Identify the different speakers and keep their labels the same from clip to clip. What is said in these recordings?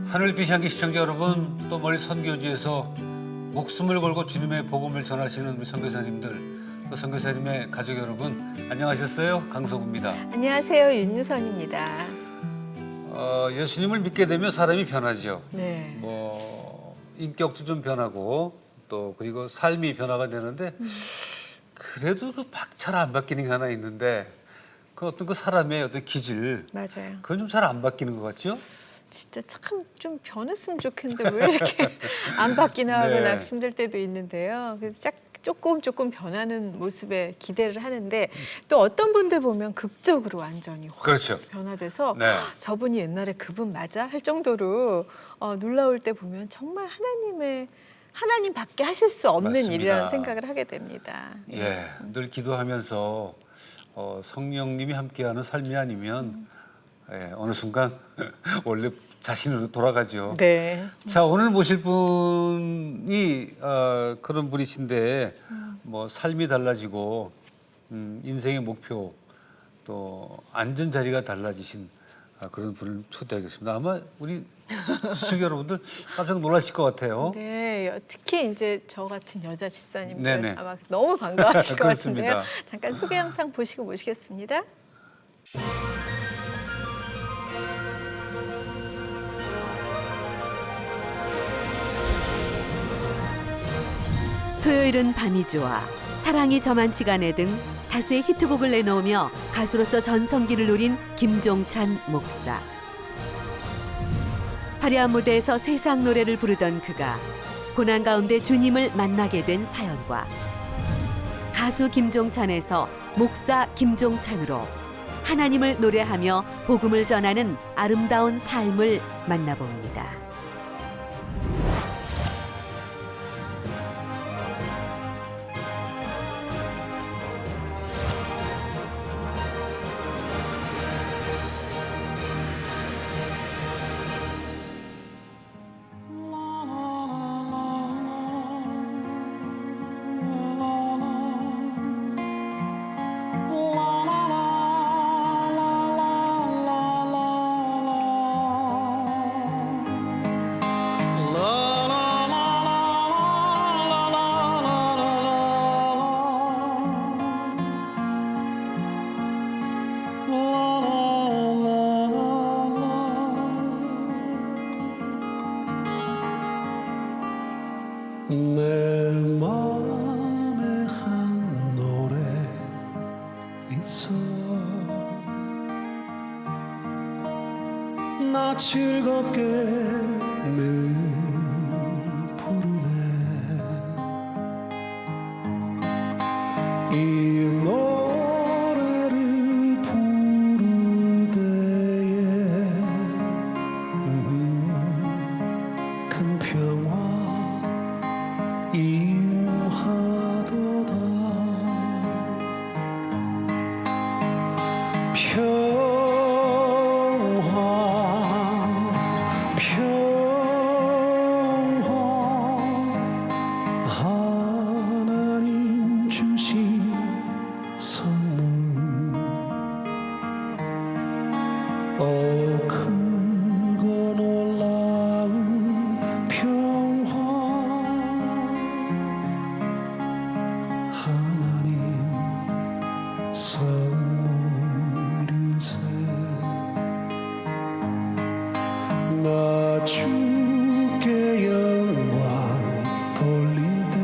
Speaker 1: 하늘빛 향기 시청자 여러분, 또 멀리 선교지에서 목숨을 걸고 주님의 복음을 전하시는 우리 선교사님들, 또 선교사님의 가족 여러분, 안녕하셨어요? 강석우입니다.
Speaker 2: 안녕하세요. 윤유선입니다.
Speaker 1: 예수님을 믿게 되면 사람이 변하죠.
Speaker 2: 네.
Speaker 1: 인격도 좀 변하고 또 그리고 삶이 변화가 되는데 그래도 잘 안 바뀌는 게 하나 있는데 그 어떤 그 사람의 어떤 기질,
Speaker 2: 맞아요.
Speaker 1: 그건 좀 잘 안 바뀌는 것 같죠?
Speaker 2: 진짜 참 좀 변했으면 좋겠는데 왜 이렇게 안 바뀌나 하고
Speaker 1: 네.
Speaker 2: 낙심될 때도 있는데요. 그래서 조금 변하는 모습에 기대를 하는데 또 어떤 분들 보면 극적으로 완전히 확
Speaker 1: 그렇죠.
Speaker 2: 변화돼서
Speaker 1: 네.
Speaker 2: 저분이 옛날에 그분 맞아? 할 정도로 놀라울 때 보면 정말 하나님밖에 하실 수 없는
Speaker 1: 맞습니다.
Speaker 2: 일이라는 생각을 하게 됩니다.
Speaker 1: 예, 늘 기도하면서 성령님이 함께하는 삶이 아니면 어느 순간 원래 자신으로 돌아가죠.
Speaker 2: 네.
Speaker 1: 자, 오늘 모실 분이 그런 분이신데 삶이 달라지고 인생의 목표 또 앉은 자리가 달라지신 그런 분을 초대하겠습니다. 아마 우리 시청자 여러분들 깜짝 놀라실 것 같아요.
Speaker 2: 네, 특히 이제 저 같은 여자 집사님들
Speaker 1: 네네.
Speaker 2: 아마 너무 반가워하실 것
Speaker 1: 그렇습니다.
Speaker 2: 같은데요. 잠깐 소개 영상 보시고 모시겠습니다.
Speaker 3: 토요일은 밤이 좋아, 사랑이 저만치가 않네 등 다수의 히트곡을 내놓으며 가수로서 전성기를 누린 김종찬 목사. 화려한 무대에서 세상 노래를 부르던 그가 고난 가운데 주님을 만나게 된 사연과 가수 김종찬에서 목사 김종찬으로 하나님을 노래하며 복음을 전하는 아름다운 삶을 만나봅니다.
Speaker 4: 내 맘에 한 노래 있어 나 즐겁게 늘 부르네 이 노래를 부를 때에 큰 평화 임하도다 평화 하나님 주신 선물 크고 놀라운 평화 하나님 선물일세 나 주께 영광 돌릴 때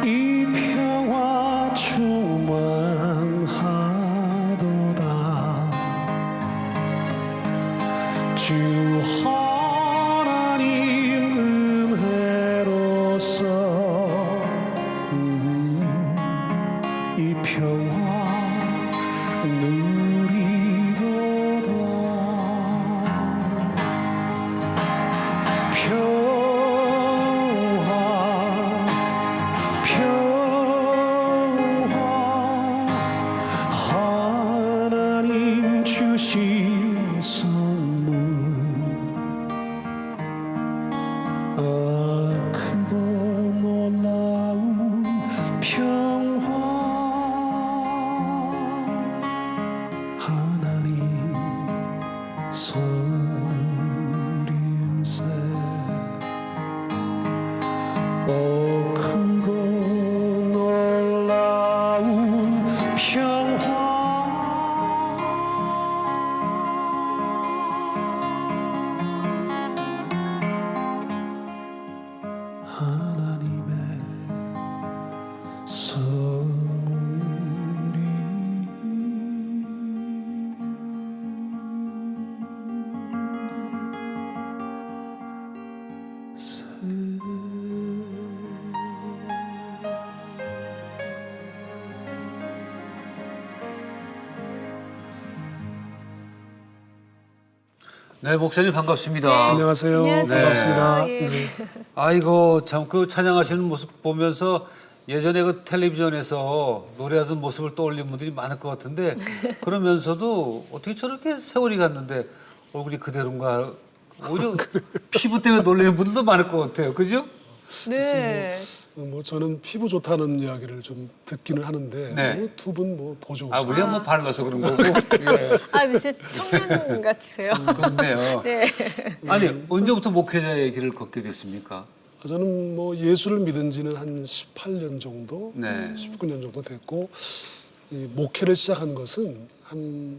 Speaker 4: 이 평화 충만하도다 주 하나님 은혜로서 이 평화 누리도다 평화 하나님 주신 선물 크고 놀라운 평화 하나님
Speaker 1: 네, 목사님 반갑습니다.
Speaker 5: 안녕하세요.
Speaker 2: 안녕하세요.
Speaker 5: 반갑습니다.
Speaker 2: 예.
Speaker 5: 네.
Speaker 1: 아이고 참 그 찬양하시는 모습 보면서 예전에 그 텔레비전에서 노래하던 모습을 떠올리는 분들이 많을 것 같은데 그러면서도 어떻게 저렇게 세월이 갔는데 얼굴이 그대로인가 오히려 피부 때문에 놀라는 분들도 많을 것 같아요. 그죠?
Speaker 2: 네.
Speaker 5: 뭐 저는 피부 좋다는 이야기를 좀 듣기는 하는데
Speaker 1: 네.
Speaker 5: 두 분 뭐 더 좋으시죠.
Speaker 1: 아 우리가 뭐 발라서 그런 거고. 예.
Speaker 2: 아, 진짜 청년 같으세요.
Speaker 1: 그렇네요.
Speaker 2: 네.
Speaker 1: 아니 언제부터 목회자의 길을 걷게 됐습니까?
Speaker 5: 저는 뭐 예수를 믿은 지는 한 18년 정도,
Speaker 1: 네.
Speaker 5: 19년 정도 됐고 이 목회를 시작한 것은 한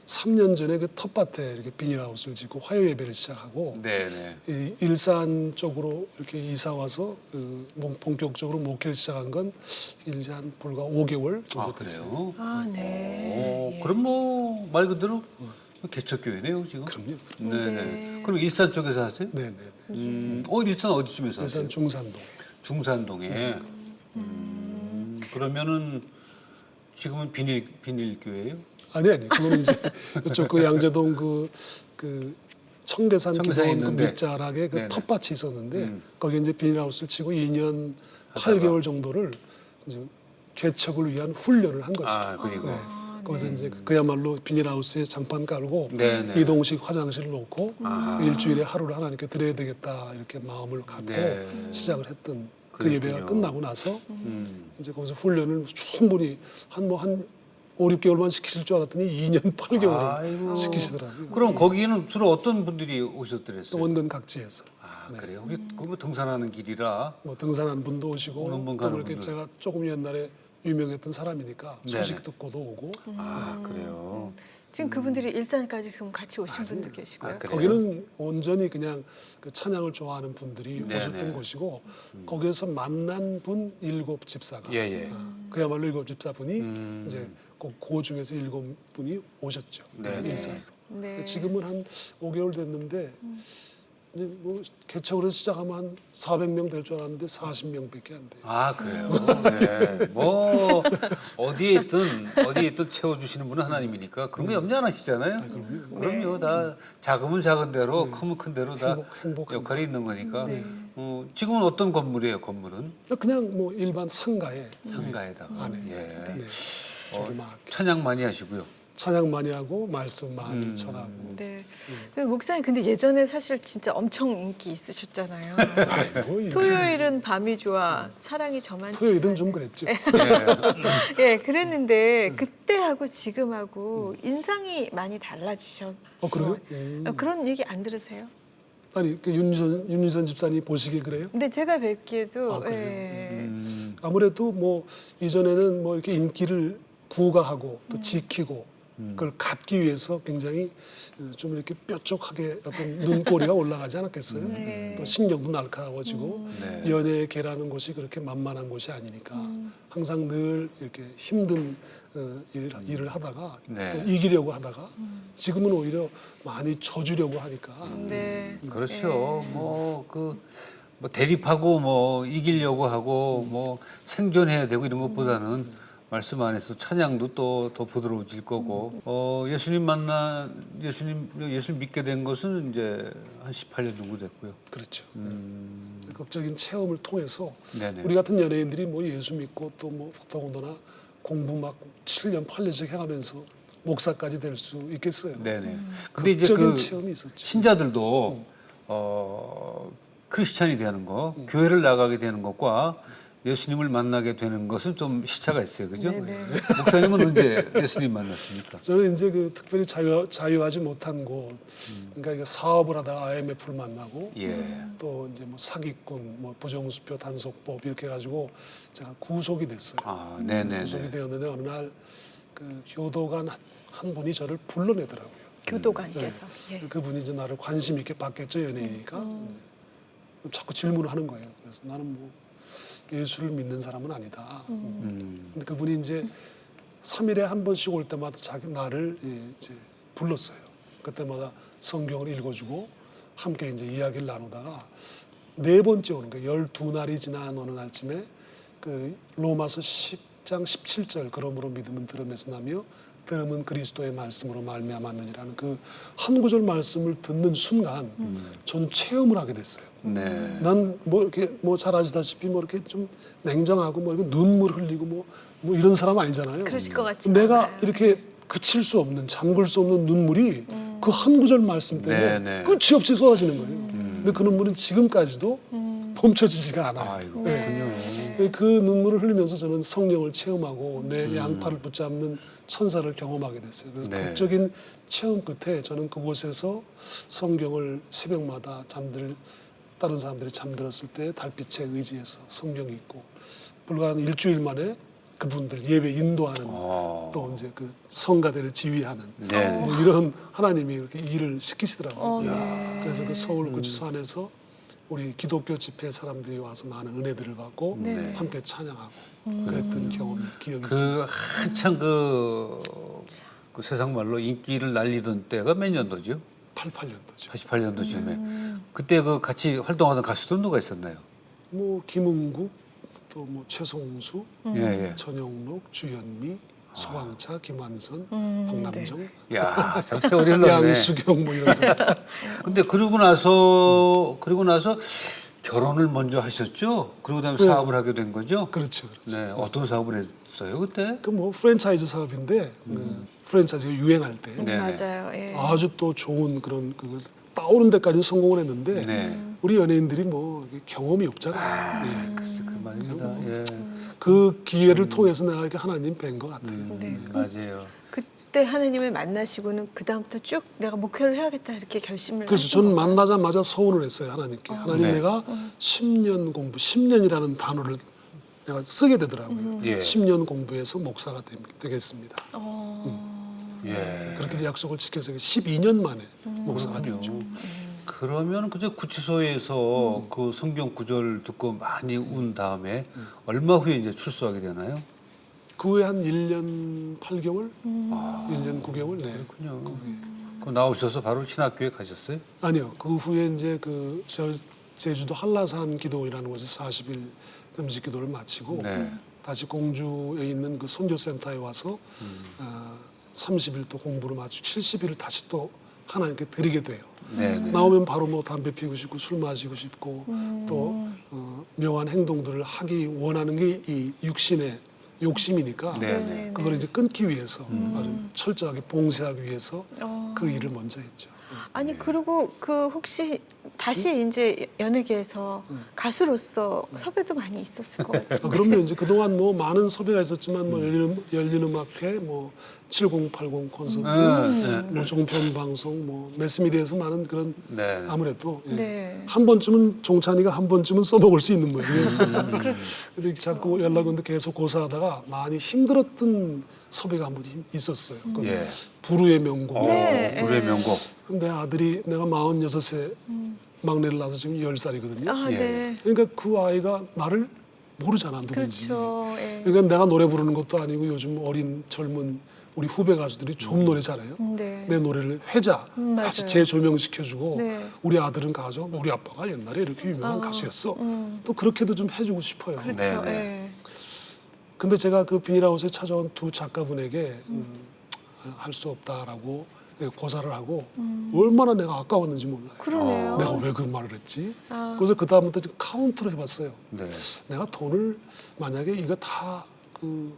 Speaker 5: 3년 전에 그 텃밭에 이렇게 비닐하우스를 짓고 화요 예배를 시작하고
Speaker 1: 네네.
Speaker 5: 이 일산 쪽으로 이렇게 이사 와서 본격적으로 목회를 시작한 건 이제 한 불과 5개월 정도
Speaker 1: 아
Speaker 5: 됐어요.
Speaker 1: 그래요?
Speaker 2: 아, 네. 예.
Speaker 1: 그럼 뭐 말 그대로 개척교회네요 지금.
Speaker 5: 그럼요.
Speaker 1: 네네.
Speaker 2: 네.
Speaker 1: 그럼 일산 쪽에서 하세요?
Speaker 5: 네네.
Speaker 1: 일산 어디쯤에서 하세요?
Speaker 5: 일산 중산동.
Speaker 1: 중산동에. 그러면은 지금은 비닐 교회예요?
Speaker 5: 아니 그거는 이제 그쪽 그 양재동 그 청계산
Speaker 1: 청계산에
Speaker 5: 기본 그
Speaker 1: 있는데.
Speaker 5: 밑자락에 그
Speaker 1: 네네.
Speaker 5: 텃밭이 있었는데 거기 이제 비닐하우스를 치고 2년
Speaker 1: 하다가.
Speaker 5: 8개월 정도를 이제 개척을 위한 훈련을 한 것이죠.
Speaker 1: 아 그리고.
Speaker 5: 네. 거기서 이제 그야말로 비닐하우스에 장판 깔고
Speaker 1: 네네.
Speaker 5: 이동식 화장실을 놓고
Speaker 1: 아하.
Speaker 5: 일주일에 하루를 하나님께 드려야 되겠다 이렇게 마음을 갖고
Speaker 1: 네.
Speaker 5: 시작을 했던 그
Speaker 1: 그랬군요.
Speaker 5: 예배가 끝나고 나서
Speaker 1: 음.
Speaker 5: 이제 거기서 훈련을 충분히 한 5, 6개월만 시키실 줄 알았더니 2년 8개월을
Speaker 1: 아이고.
Speaker 5: 시키시더라고요.
Speaker 1: 그럼 거기는 주로 어떤 분들이 오셨더랬어요?
Speaker 5: 원근 각지에서
Speaker 1: 아 그래요? 거기 뭐 등산하는 길이라.
Speaker 5: 뭐 등산하는 분도 오시고
Speaker 1: 오는 분
Speaker 5: 또
Speaker 1: 가는
Speaker 5: 이렇게
Speaker 1: 분들.
Speaker 5: 제가 조금 옛날에 유명했던 사람이니까 소식
Speaker 1: 네네.
Speaker 5: 듣고도 오고
Speaker 1: 아 그래요.
Speaker 2: 지금 그분들이 일산까지 그럼 같이 오신 분도 계시고요.
Speaker 1: 아, 그래요?
Speaker 5: 거기는 온전히 그냥 그 찬양을 좋아하는 분들이
Speaker 1: 네네.
Speaker 5: 오셨던 곳이고 거기에서 만난 분 7집사가
Speaker 1: 예예.
Speaker 5: 그야말로 7집사분이
Speaker 1: 음.
Speaker 5: 이제 그 중에서 7분이 오셨죠.
Speaker 1: 네네.
Speaker 5: 일산으로.
Speaker 2: 네.
Speaker 5: 지금은 한 5개월 됐는데 이제 뭐 개척을 해서 시작하면 한 400명 될 줄 알았는데 40명밖에 안 돼요.
Speaker 1: 아 그래요. 네. 뭐 어디에 있든 채워주시는 분은 하나님이니까 그런 거 염려 안 하시잖아요. 그럼요. 다 작으면 작은 대로, 크면 큰 대로 다
Speaker 5: 행복한
Speaker 1: 역할이 있는 거니까. 지금은 어떤 건물이에요? 건물은
Speaker 5: 그냥 뭐 일반 상가에
Speaker 1: 상가에다가.
Speaker 5: 안에
Speaker 1: 예.
Speaker 5: 네. 조그맣게
Speaker 1: 찬양 많이 하시고요.
Speaker 5: 찬양 많이 하고 말씀 많이 전하고
Speaker 2: 네. 그 목사님 근데 예전에 사실 진짜 엄청 인기 있으셨잖아요.
Speaker 5: 뭐
Speaker 2: 토요일은 밤이 좋아, 사랑이 저만치.
Speaker 5: 토요일은 좀 그랬죠.
Speaker 2: 예, 그랬는데 그때하고 지금하고 인상이 많이 달라지셨.
Speaker 5: 그래요?
Speaker 2: 그런 얘기 안 들으세요?
Speaker 5: 아니 그 윤희선 집사님 보시기에 그래요?
Speaker 2: 근데 제가 뵙기에도
Speaker 5: 그래요?
Speaker 2: 예.
Speaker 5: 아무래도 뭐 이전에는 뭐 이렇게 인기를 부각하고 또 지키고 그걸 갖기 위해서 굉장히 좀 이렇게 뾰족하게 어떤 눈꼬리가 올라가지 않았겠어요?
Speaker 2: 네.
Speaker 5: 또 신경도 날카로워지고
Speaker 1: 네.
Speaker 5: 연예에 계라는 곳이 그렇게 만만한 곳이 아니니까 항상 늘 이렇게 힘든 일을 하다가
Speaker 1: 네.
Speaker 5: 또 이기려고 하다가 지금은 오히려 많이 져주려고 하니까
Speaker 2: 네.
Speaker 1: 그렇죠. 뭐 대립하고 뭐 이기려고 하고 뭐 생존해야 되고 이런 것보다는 말씀 안에서 찬양도 또 더 부드러워질 거고 예수님 믿게 된 것은 이제 한 18년 정도 됐고요.
Speaker 5: 그렇죠. 극적인 체험을 통해서
Speaker 1: 네네.
Speaker 5: 우리 같은 연예인들이 뭐 예수 믿고 또 뭐 더군다나 공부 막 7년 8년씩 해가면서 목사까지 될 수 있겠어요.
Speaker 1: 네네. 근데 이제
Speaker 5: 극적인
Speaker 1: 그
Speaker 5: 체험이 있었죠.
Speaker 1: 신자들도 크리스찬이 되는 거, 교회를 나가게 되는 것과 예수님을 만나게 되는 것은 좀 시차가 있어요, 그죠?
Speaker 2: 네네.
Speaker 1: 목사님은 언제 예수님 만났습니까?
Speaker 5: 저는 이제 그 특별히 자유하지 못한 곳, 그러니까 이게 사업을 하다가 IMF를 만나고
Speaker 1: 예.
Speaker 5: 또 이제 뭐 사기꾼, 뭐 부정수표 단속법 이렇게 해가지고 제가 구속이 됐어요.
Speaker 1: 아, 네네네.
Speaker 5: 구속이 되었는데 어느 날 그 교도관 한 분이 저를 불러내더라고요.
Speaker 2: 교도관께서. 예.
Speaker 5: 그분이 이제 나를 관심 있게 봤겠죠, 연예인이니까. 자꾸 질문을 하는 거예요. 그래서 나는 뭐 예수를 믿는 사람은 아니다. 근데 그분이 이제 3일에 한 번씩 올 때마다 자기 나를 이제 불렀어요. 그때마다 성경을 읽어주고 함께 이제 이야기를 나누다가 네 번째 오는 거예요. 12날이 지난 어느 날쯤에 그 로마서 10장 17절 그러므로 믿음은 들음에서 나며 들음은 그리스도의 말씀으로 말미암았느니라는 그 한 구절 말씀을 듣는 순간 저는 체험을 하게 됐어요.
Speaker 1: 네.
Speaker 5: 난 뭐 이렇게 뭐 잘 아시다시피 뭐 이렇게 좀 냉정하고 뭐 이렇게 눈물 흘리고 뭐 이런 사람 아니잖아요.
Speaker 2: 그러실 것 같지
Speaker 5: 내가
Speaker 2: 않아요.
Speaker 5: 이렇게 그칠 수 없는 잠글 수 없는 눈물이 그 한 구절 말씀 때문에
Speaker 1: 네.
Speaker 5: 끝이 없이 쏟아지는 거예요. 근데 그 눈물은 지금까지도 멈춰지지가 않아요.
Speaker 1: 아이고
Speaker 5: 네.
Speaker 1: 그렇군요.
Speaker 5: 그 눈물을 흘리면서 저는 성령을 체험하고 내 양팔을 붙잡는 천사를 경험하게 됐어요. 그래서
Speaker 1: 네.
Speaker 5: 극적인 체험 끝에 저는 그곳에서 성경을 새벽마다 다른 사람들이 잠들었을 때 달빛에 의지해서 성경이 있고 불과 한 일주일 만에 그분들 예배 인도하는 또 이제 그 성가대를 지휘하는
Speaker 1: 네.
Speaker 5: 뭐 이런 하나님이 이렇게 일을 시키시더라고요.
Speaker 2: 네.
Speaker 5: 그래서 그 서울 구치소 안에서 우리 기독교 집회 사람들이 와서 많은 은혜들을 받고
Speaker 2: 네.
Speaker 5: 함께 찬양하고 그랬던 경험이 기억이 있습니다.
Speaker 1: 그 한창 그 세상 말로 인기를 날리던 때가 몇 년도죠?
Speaker 5: 88년도죠.
Speaker 1: 88년도쯤에 그때 그 같이 활동하던 가수들은 누가 있었나요?
Speaker 5: 뭐 김은국 또 뭐 최송수,
Speaker 1: 예.
Speaker 5: 전영록, 주현미, 소방차, 김완선,
Speaker 2: 네.
Speaker 5: 박남정,
Speaker 1: 야, 참 세월이 흘렀네.
Speaker 5: 양수경 뭐 이런 사람.
Speaker 1: 근데 그러고 나서 결혼을 먼저 하셨죠? 그러고 그다음에 사업을 하게 된 거죠?
Speaker 5: 그렇죠.
Speaker 1: 네, 어떤 사업을 했어요 그때?
Speaker 5: 그 뭐 프랜차이즈 사업인데 그 프랜차이즈가 유행할 때
Speaker 1: 네.
Speaker 2: 맞아요. 예.
Speaker 5: 아주 또 좋은 그런 그걸 따오는 데까지 성공을 했는데
Speaker 1: 네.
Speaker 5: 우리 연예인들이 뭐 이게 경험이 없잖아요. 네.
Speaker 1: 글쎄 그 말입니다. 예.
Speaker 5: 그 기회를 통해서 내가 이렇게 하나님 뵌 것 같아요.
Speaker 1: 맞아요.
Speaker 2: 그때 하나님을 만나시고는 그 다음부터 쭉 내가 목회를 해야겠다 이렇게 결심을.
Speaker 5: 그래서
Speaker 2: 하신
Speaker 5: 저는
Speaker 2: 건가요?
Speaker 5: 만나자마자 소원을 했어요. 하나님께. 하나님
Speaker 1: 네.
Speaker 5: 내가 10년 공부, 10년이라는 단어를 내가 쓰게 되더라고요.
Speaker 1: 예.
Speaker 5: 10년 공부해서 목사가 되겠습니다.
Speaker 1: 예.
Speaker 5: 그렇게 약속을 지켜서 12년 만에 목사가 됐죠.
Speaker 1: 그러면 그저 구치소에서 그 성경 구절 듣고 많이 운 다음에 얼마 후에 이제 출소하게 되나요?
Speaker 5: 그 후에 한 1년 8개월? 1년 9개월? 네.
Speaker 1: 그렇군요.
Speaker 5: 그 후에.
Speaker 1: 그럼 나오셔서 바로 신학교에 가셨어요?
Speaker 5: 아니요. 그 후에 이제 그 제주도 한라산 기도이라는 곳에서 40일 금식 기도를 마치고
Speaker 1: 네.
Speaker 5: 다시 공주에 있는 그 선교센터에 와서 30일 또 공부를 마치고 70일을 다시 또 하나님께 드리게 돼요.
Speaker 1: 네.
Speaker 5: 나오면 바로 뭐 담배 피우고 싶고 술 마시고 싶고 또 묘한 행동들을 하기 원하는 게 이 육신의 욕심이니까
Speaker 1: 네.
Speaker 5: 그걸 이제 끊기 위해서 아주 철저하게 봉쇄하기 위해서 그 일을 먼저 했죠.
Speaker 2: 아니 그리고 그 혹시 다시 이제 연예계에서 가수로서 섭외도 많이 있었을 것 같아요.
Speaker 5: 그러면 이제 그동안 뭐 많은 섭외가 있었지만 뭐 열린 음악회, 뭐 7080 콘서트, 뭐 종편 방송, 뭐 매스미디어에서 많은 그런
Speaker 1: 네.
Speaker 5: 아무래도 예.
Speaker 2: 네.
Speaker 5: 한 번쯤은 종찬이가 한 번쯤은 써먹을 수 있는 거예요. 근데 자꾸 연락 오는데 계속 고사하다가 많이 힘들었던 섭외가 한 번 있었어요. 그
Speaker 1: 예.
Speaker 5: 부르의 명곡.
Speaker 2: 네.
Speaker 1: 불의 명곡.
Speaker 5: 근데 아들이 내가 46세 막내를 낳아서 지금 10살이거든요.
Speaker 2: 아,
Speaker 1: 예.
Speaker 2: 네.
Speaker 5: 그러니까 그 아이가 나를 모르잖아 누군지.
Speaker 2: 그렇죠. 예.
Speaker 5: 그러니까 내가 노래 부르는 것도 아니고 요즘 어린 젊은 우리 후배 가수들이 좀 노래 잘해요.
Speaker 2: 네.
Speaker 5: 내 노래를 회자 다시
Speaker 2: 맞아요.
Speaker 5: 재조명시켜주고
Speaker 2: 네.
Speaker 5: 우리 아들은 가서 우리 아빠가 옛날에 이렇게 유명한 가수였어. 또 그렇게도 좀 해주고 싶어요.
Speaker 2: 그렇죠.
Speaker 1: 네, 네.
Speaker 2: 예.
Speaker 5: 근데 제가 그 비닐하우스에 찾아온 두 작가분에게 할 수 없다라고 고사를 하고 얼마나 내가 아까웠는지 몰라요.
Speaker 2: 그러네요.
Speaker 5: 내가 왜 그 말을 했지?
Speaker 2: 아.
Speaker 5: 그래서 그 다음부터 카운트를 해봤어요.
Speaker 1: 네.
Speaker 5: 내가 돈을 만약에 이거 다 그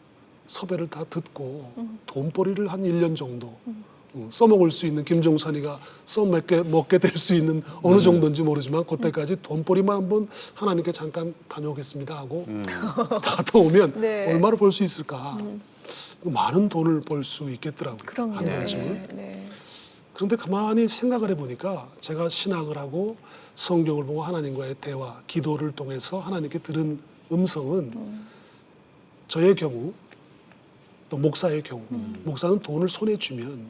Speaker 5: 섭외를 다 듣고 돈벌이를 한 1년 정도 써먹을 수 있는 김종찬이가 써먹게 될 수 있는 어느 정도인지 모르지만 그때까지 돈벌이만 한번 하나님께 잠깐 다녀오겠습니다 하고 다 오면
Speaker 2: 네.
Speaker 5: 얼마를 벌 수 있을까? 많은 돈을 벌 수 있겠더라고요.
Speaker 2: 그럼요.
Speaker 5: 한 번쯤은.
Speaker 2: 네.
Speaker 5: 그런데 가만히 생각을 해보니까 제가 신학을 하고 성경을 보고 하나님과의 대화, 기도를 통해서 하나님께 들은 음성은 저의 경우 또 목사의 경우 목사는 돈을 손에 쥐면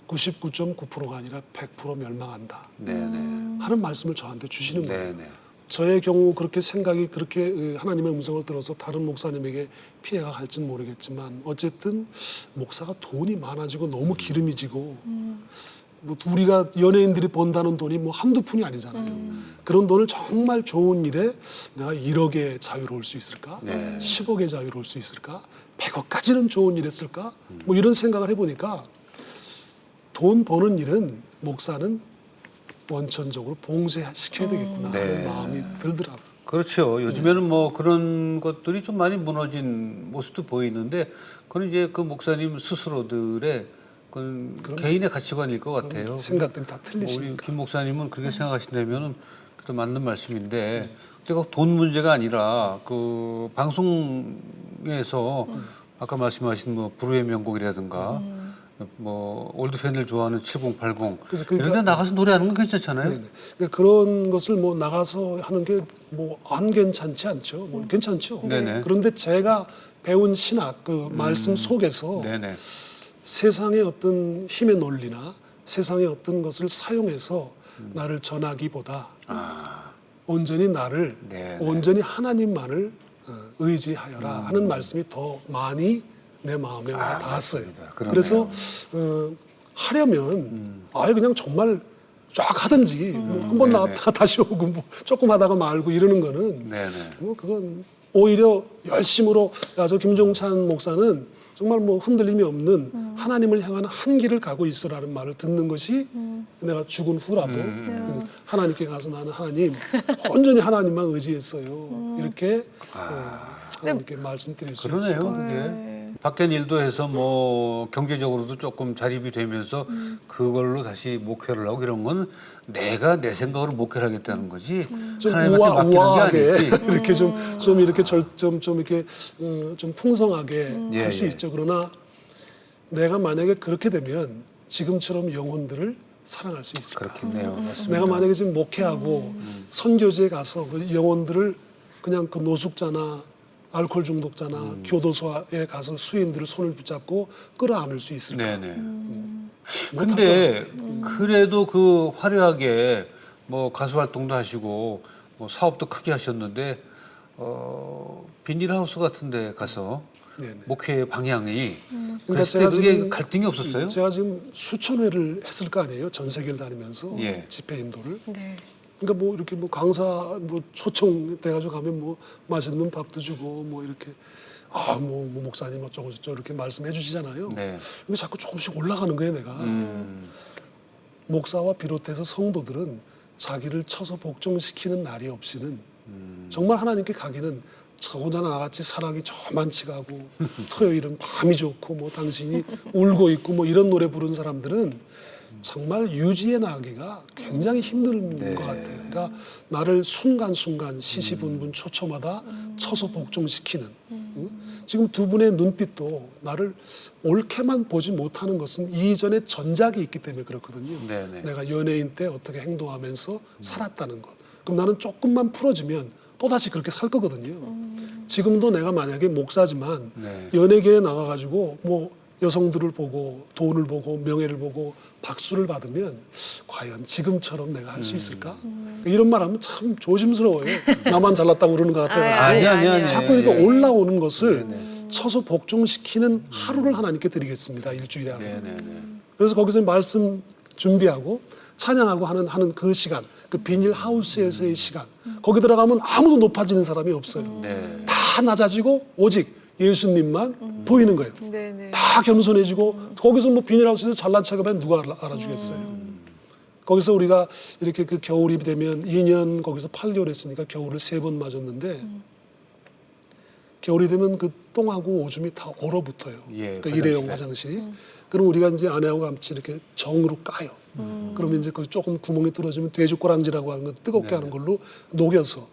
Speaker 5: 99.9%가 아니라 100% 멸망한다
Speaker 1: 네.
Speaker 5: 하는 말씀을 저한테 주시는 거예요.
Speaker 1: 네.
Speaker 5: 저의 경우 그렇게 생각이 그렇게 하나님의 음성을 들어서 다른 목사님에게 피해가 갈지는 모르겠지만 어쨌든 목사가 돈이 많아지고 너무 기름이 지고 뭐 우리가 연예인들이 번다는 돈이 뭐 한두 푼이 아니잖아요. 그런 돈을 정말 좋은 일에 내가 1억에 자유로울 수 있을까? 10억에 자유로울 수 있을까? 100억까지는 좋은 일에 쓸까? 뭐 이런 생각을 해보니까 돈 버는 일은 목사는 원천적으로 봉쇄시켜야 되겠구나 하는 마음이 들더라고요.
Speaker 1: 그렇죠. 요즘에는 뭐 그런 것들이 좀 많이 무너진 모습도 보이는데 그건 이제 그 목사님 스스로들의 그건 개인의 가치관일 것 같아요.
Speaker 5: 생각들이 다
Speaker 1: 우리
Speaker 5: 틀리시니까.
Speaker 1: 김 목사님은 그렇게 생각하신다면은 또 맞는 말씀인데 근데 돈 문제가 아니라 그 방송에서 아까 말씀하신 뭐 불후의 명곡이라든가 뭐 올드 팬들 좋아하는 7080
Speaker 5: 그래서
Speaker 1: 이런 데 나가서 노래하는 건 괜찮잖아요.
Speaker 5: 네네. 그러니까 그런 것을 뭐 나가서 하는 게 뭐 안 괜찮지 않죠. 뭐 괜찮죠.
Speaker 1: 네네.
Speaker 5: 그런데 제가 배운 신학 그 말씀 속에서
Speaker 1: 네네.
Speaker 5: 세상의 어떤 힘의 논리나 세상의 어떤 것을 사용해서 나를 전하기보다 온전히 나를
Speaker 1: 네네.
Speaker 5: 온전히 하나님만을 의지하여라 하는 말씀이 더 많이 내 마음에 와 닿았어요.
Speaker 1: 맞습니다. 그러네요.
Speaker 5: 그래서 하려면 아예 그냥 정말 쫙 하든지 뭐 한번
Speaker 1: 네네.
Speaker 5: 나갔다가 다시 오고 뭐 조금 하다가 말고 이러는 거는
Speaker 1: 네네.
Speaker 5: 뭐 그건 오히려 열심으로 야, 저 김종찬 목사는 정말 뭐 흔들림이 없는 하나님을 향한 한길을 가고 있어라는 말을 듣는 것이 내가 죽은 후라도 하나님께 가서 나는 하나님 온전히 하나님만 의지했어요. 이렇게 하나님께 말씀드릴 수 있을 것
Speaker 1: 그러네요.
Speaker 5: 같아요.
Speaker 1: 그게. 밖에 일도 해서 뭐 경제적으로도 조금 자립이 되면서 그걸로 다시 목회를 하고 이런 건 내가 내 생각으로 목회를 하겠다는 거지
Speaker 5: 좀
Speaker 1: 하나님한테 맡기는 게
Speaker 5: 우아하게
Speaker 1: 아니지.
Speaker 5: 이렇게 좀 이렇게 좀 이렇게 좀 풍성하게
Speaker 1: 예,
Speaker 5: 할 수
Speaker 1: 예.
Speaker 5: 있죠. 그러나 내가 만약에 그렇게 되면 지금처럼 영혼들을 사랑할 수 있을까?
Speaker 1: 그렇겠네요. 맞습니다.
Speaker 5: 내가 만약에 지금 목회하고 선교지에 가서 그 영혼들을 그냥 그 노숙자나 알코올 중독자나 교도소에 가서 수인들을 손을 붙잡고 끌어안을 수 있을까?
Speaker 1: 네네.
Speaker 5: 못할
Speaker 1: 근데
Speaker 5: 것 같아요.
Speaker 1: 그래도 그 화려하게 뭐 가수 활동도 하시고 뭐 사업도 크게 하셨는데 비닐하우스 같은데 가서
Speaker 5: 네네.
Speaker 1: 목회 방향이
Speaker 5: 그러니까
Speaker 1: 그랬을 때 그게 갈등이 없었어요?
Speaker 5: 제가 지금 수천 회를 했을 거 아니에요. 전 세계를 다니면서
Speaker 1: 예.
Speaker 5: 집회 인도를.
Speaker 2: 네.
Speaker 5: 그러니까 뭐 이렇게 뭐 강사 뭐 초청 돼가지고 가면 뭐 맛있는 밥도 주고 뭐 이렇게 뭐 목사님 어쩌고 저쩌고 이렇게 말씀해 주시잖아요.
Speaker 1: 네.
Speaker 5: 근데 자꾸 조금씩 올라가는 거예요, 내가. 목사와 비롯해서 성도들은 자기를 쳐서 복종시키는 날이 없이는 정말 하나님께 가기는 저보다 나같이 사랑이 저만치 가고 토요일은 밤이 좋고 뭐 당신이 울고 있고 뭐 이런 노래 부른 사람들은 정말 유지해 나가기가 굉장히 힘든 것 같아요. 그러니까 나를 순간순간 시시분분 초초마다 쳐서 복종시키는 지금 두 분의 눈빛도 나를 옳게만 보지 못하는 것은 이전에 전작이 있기 때문에 그렇거든요.
Speaker 1: 네네.
Speaker 5: 내가 연예인 때 어떻게 행동하면서 살았다는 것. 그럼 나는 조금만 풀어지면 또다시 그렇게 살 거거든요. 지금도 내가 만약에 목사지만
Speaker 1: 네.
Speaker 5: 연예계에 나가가지고 뭐 여성들을 보고 돈을 보고 명예를 보고 박수를 받으면 과연 지금처럼 내가 할 수 있을까? 이런 말하면 참 조심스러워요. 나만 잘났다고 그러는 것 같아가지고
Speaker 1: 아니.
Speaker 5: 자꾸 이렇게 올라오는 것을 쳐서 복종시키는 하루를 하나님께 드리겠습니다. 일주일에 한 번.
Speaker 1: 네네네.
Speaker 5: 그래서 거기서 말씀 준비하고 찬양하고 하는 그 시간, 그 비닐 하우스에서의 시간, 거기 들어가면 아무도 높아지는 사람이 없어요.
Speaker 1: 네.
Speaker 5: 다 낮아지고 오직 예수님만 보이는 거예요.
Speaker 2: 네네.
Speaker 5: 다 겸손해지고 거기서 뭐 비닐하우스에서 잘난 척하면 누가 알아주겠어요. 거기서 우리가 이렇게 그 겨울이 되면 2년 거기서 8개월 했으니까 겨울을 3번 맞았는데 겨울이 되면 그 똥하고 오줌이 다 얼어붙어요.
Speaker 1: 예,
Speaker 5: 그 일회용 화장실이. 그럼 우리가 이제 아내하고 같이 이렇게 정으로 까요. 그러면 이제 그 조금 구멍이 뚫어지면 돼지꼬랑지라고 하는 거 뜨겁게 하는 걸로 녹여서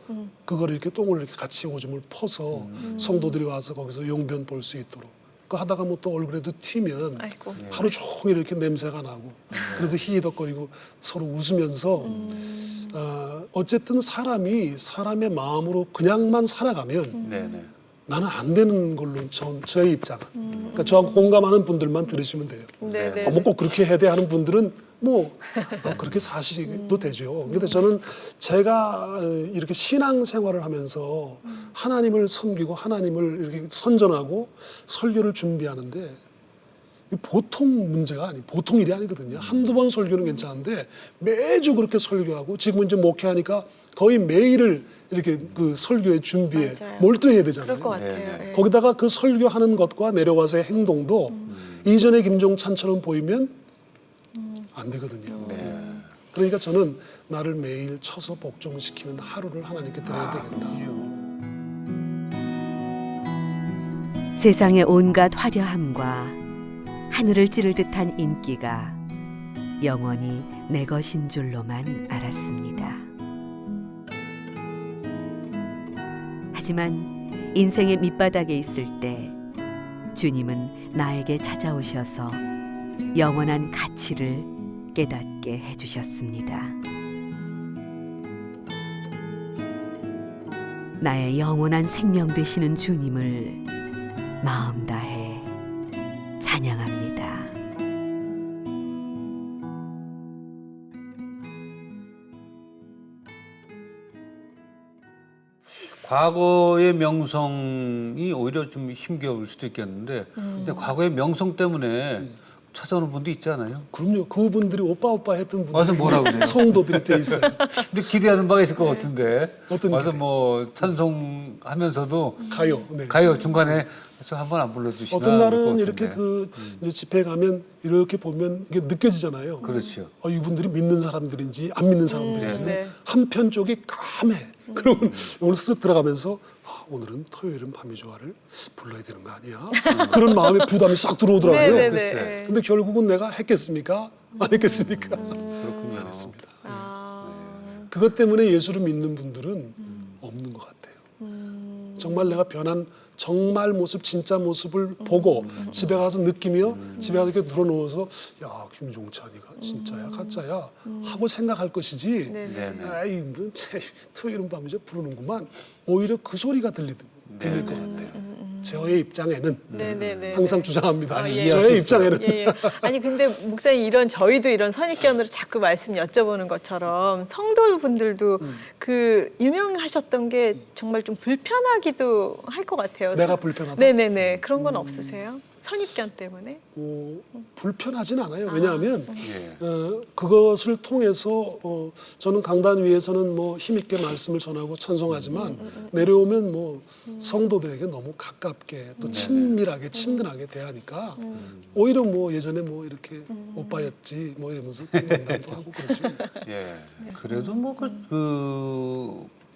Speaker 5: 그걸 이렇게 똥을 이렇게 같이 오줌을 퍼서 성도들이 와서 거기서 용변 볼 수 있도록. 그 하다가 뭐 또 얼굴에도 튀면
Speaker 2: 아이고.
Speaker 5: 하루 종일 이렇게 냄새가 나고 그래도 히히덕거리고 서로 웃으면서 어쨌든 사람이 사람의 마음으로 그냥만 살아가면
Speaker 1: 네네.
Speaker 5: 나는 안 되는 걸로 저의 입장은. 그러니까 저하고 공감하는 분들만 들으시면 돼요.
Speaker 2: 네네.
Speaker 5: 뭐 꼭 그렇게 해야 돼 하는 분들은 뭐 그렇게 사시도 되죠. 근데 저는 제가 이렇게 신앙 생활을 하면서 하나님을 섬기고 하나님을 이렇게 선전하고 설교를 준비하는데 보통 문제가 보통 일이 아니거든요. 한두 번 설교는 괜찮은데 매주 그렇게 설교하고 지금 이제 목회하니까 거의 매일을 이렇게 그 설교의 준비에
Speaker 2: 맞아요.
Speaker 5: 몰두해야 되잖아요.
Speaker 2: 그럴 것 같아요.
Speaker 1: 네.
Speaker 2: 예.
Speaker 5: 거기다가 그 설교하는 것과 내려와서의 행동도 이전의 김종찬처럼 보이면 안 되거든요.
Speaker 1: 네.
Speaker 5: 그러니까 저는 나를 매일 쳐서 복종시키는 하루를 하나님께 드려야 되겠다.
Speaker 3: 세상의 온갖 화려함과 하늘을 찌를 듯한 인기가 영원히 내 것인 줄로만 알았습니다. 하지만 인생의 밑바닥에 있을 때 주님은 나에게 찾아오셔서 영원한 가치를 깨닫게 해주셨습니다. 나의 영원한 생명 되시는 주님을 마음 다해 찬양합니다.
Speaker 1: 과거의 명성이 오히려 좀 힘겨울 수도 있겠는데 근데 과거의 명성 때문에 찾아오는 분도 있지 않아요?
Speaker 5: 그럼요. 그분들이 오빠 했던 분들이
Speaker 1: 와서 뭐라고 그래요?
Speaker 5: 성도들이 돼 있어요.
Speaker 1: 근데 기대하는 바가 있을 것 같은데
Speaker 5: 어떤
Speaker 1: 와서
Speaker 5: 기대?
Speaker 1: 뭐 찬송하면서도
Speaker 5: 가요. 네.
Speaker 1: 가요 중간에 저 한 번 안 불러주시나
Speaker 5: 어떤
Speaker 1: 그럴
Speaker 5: 날은
Speaker 1: 것
Speaker 5: 이렇게
Speaker 1: 같은데.
Speaker 5: 그 이제 집회 가면 이렇게 보면 이게 느껴지잖아요.
Speaker 1: 그렇죠.
Speaker 5: 이분들이 믿는 사람들인지 안 믿는 사람들인지
Speaker 2: 네.
Speaker 5: 한편 쪽이 까매. 그러면 오늘 쓱 들어가면서 오늘은 토요일은 밤이 좋아를 불러야 되는 거 아니야? 그런 마음의 부담이 싹 들어오더라고요.
Speaker 2: 네, 네,
Speaker 1: 글쎄.
Speaker 2: 네.
Speaker 5: 근데 결국은 내가 했겠습니까? 안 했겠습니까?
Speaker 1: 그렇군요.
Speaker 5: 안 했습니다.
Speaker 2: 아,
Speaker 5: 그것 때문에 예수를 믿는 분들은 없는 것 같아요. 정말 내가 변한 정말 모습, 진짜 모습을 보고 집에 가서 느끼며 집에 가서 이렇게 들어놓아서 야, 김종찬이가 진짜야, 가짜야 하고 생각할 것이지.
Speaker 2: 네.
Speaker 1: 네네.
Speaker 5: 아이, 뭐, 토요일은 밤이죠 부르는구만. 오히려 그 소리가 들릴 것 같아요. 저의 입장에는
Speaker 2: 네네네.
Speaker 5: 항상 주장합니다.
Speaker 2: 아, 예.
Speaker 5: 저의 입장에는
Speaker 2: 예, 예. 아니 근데 목사님 저희도 이런 선입견으로 자꾸 말씀 여쭤보는 것처럼 성도분들도 그 유명하셨던 게 정말 좀 불편하기도 할 것 같아요.
Speaker 5: 내가 불편하다.
Speaker 2: 네네네. 그런 건 없으세요? 선입견 때문에?
Speaker 5: 불편하진 않아요. 왜냐하면
Speaker 1: 예.
Speaker 5: 그것을 통해서 저는 강단 위에서는 뭐 힘있게 말씀을 전하고 찬송하지만 내려오면 뭐 성도들에게 너무 가깝게 또 친밀하게 친근하게 대하니까 오히려 뭐 예전에 뭐 이렇게 오빠였지 뭐 이러면서 농담도 하고 그러죠.
Speaker 1: 예. 그래도 뭐